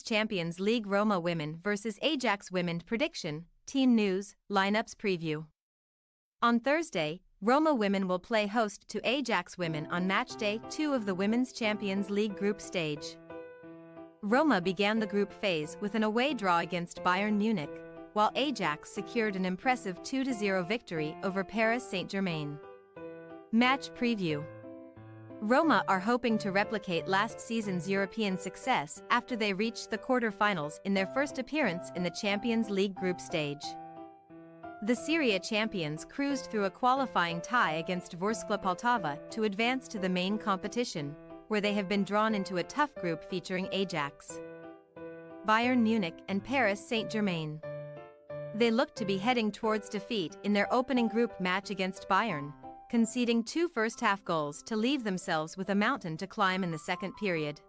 Women's Champions League Roma Women vs Ajax Women prediction, team news, lineups preview. On Thursday, Roma Women will play host to Ajax Women on matchday 2 of the Women's Champions League group stage. Roma began the group phase with an away draw against Bayern Munich, while Ajax secured an impressive 2-0 victory over Paris Saint-Germain. Match preview. Roma are hoping to replicate last season's European success after they reached the quarter-finals in their first appearance in the Champions League group stage. The Serie A champions cruised through a qualifying tie against Vorskla Poltava to advance to the main competition, where they have been drawn into a tough group featuring Ajax, Bayern Munich and Paris Saint-Germain. They look to be heading towards defeat in their opening group match against Bayern, conceding 2 first-half goals to leave themselves with a mountain to climb in the second period.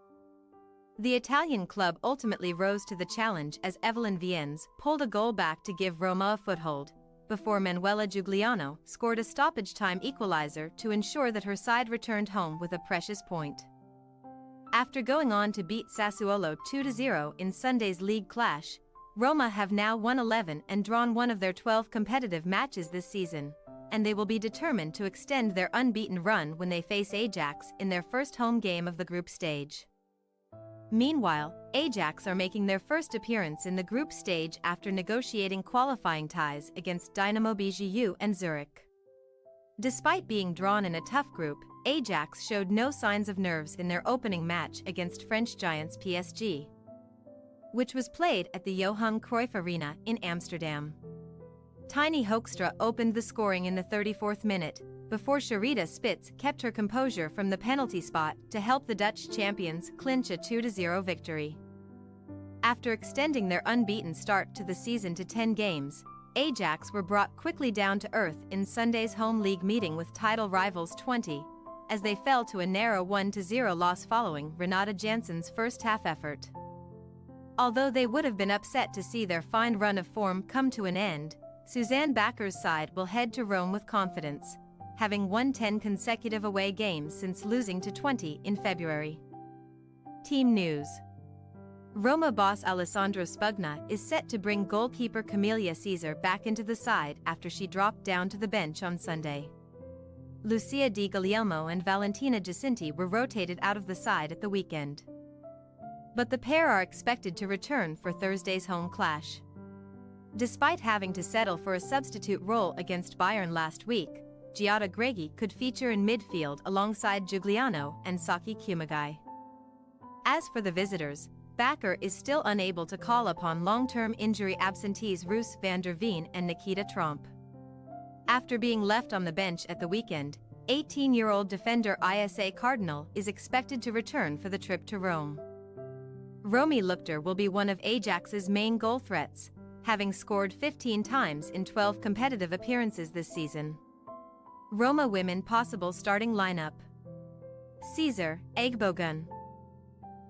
The Italian club ultimately rose to the challenge as Evelyn Viens pulled a goal back to give Roma a foothold, before Manuela Giugliano scored a stoppage-time equalizer to ensure that her side returned home with a precious point. After going on to beat Sassuolo 2-0 in Sunday's league clash, Roma have now won 11 and drawn 1 of their 12 competitive matches this season, and they will be determined to extend their unbeaten run when they face Ajax in their first home game of the group stage. Meanwhile, Ajax are making their first appearance in the group stage after negotiating qualifying ties against Dynamo Bju and Zurich. Despite being drawn in a tough group, Ajax showed no signs of nerves in their opening match against French giants PSG, which was played at the Johan Cruyff Arena in Amsterdam. Tiny Hoekstra opened the scoring in the 34th minute, before Sharita Spitz kept her composure from the penalty spot to help the Dutch champions clinch a 2-0 victory. After extending their unbeaten start to the season to 10 games, Ajax were brought quickly down to earth in Sunday's home league meeting with title rivals Twente, as they fell to a narrow 1-0 loss following Renata Jansen's first-half effort. Although they would have been upset to see their fine run of form come to an end, Suzanne Bakker's side will head to Rome with confidence, having won 10 consecutive away games since losing to Twente in February. Team news. Roma boss Alessandro Spugna is set to bring goalkeeper Camelia Caesar back into the side after she dropped down to the bench on Sunday. Lucia Di Guglielmo and Valentina Giacinti were rotated out of the side at the weekend, but the pair are expected to return for Thursday's home clash. Despite having to settle for a substitute role against Bayern last week, Giada Greghi could feature in midfield alongside Giugliano and Saki Kumagai. As for the visitors, Bakker is still unable to call upon long-term injury absentees Roos van der Veen and Nikita Tromp. After being left on the bench at the weekend, 18-year-old defender Isa Cardinal is expected to return for the trip to Rome. Romy Luchter will be one of Ajax's main goal threats, having scored 15 times in 12 competitive appearances this season. Roma Women possible starting lineup: Caesar, Egbogun,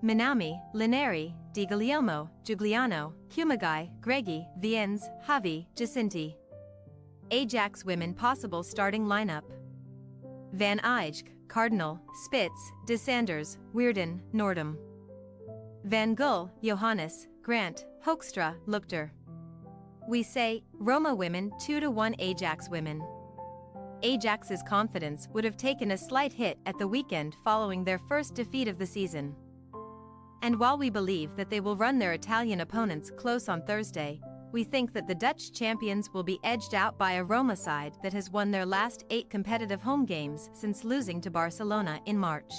Minami, Lineri, Di Guglielmo, Giugliano, Kumagai, Greghi, Viens, Javi, Giacinti. Ajax Women possible starting lineup: Van Eyck, Cardinal, Spitz, De Sanders, Weerden, Nordum, Van Gul, Johannes, Grant, Hoekstra, Luchter. We say, Roma Women 2-1 Ajax Women. Ajax's confidence would have taken a slight hit at the weekend following their first defeat of the season. And while we believe that they will run their Italian opponents close on Thursday, we think that the Dutch champions will be edged out by a Roma side that has won their last 8 competitive home games since losing to Barcelona in March.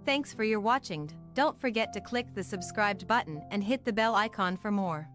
Thanks for your watching. Don't forget to click the subscribed button and hit the bell icon for more.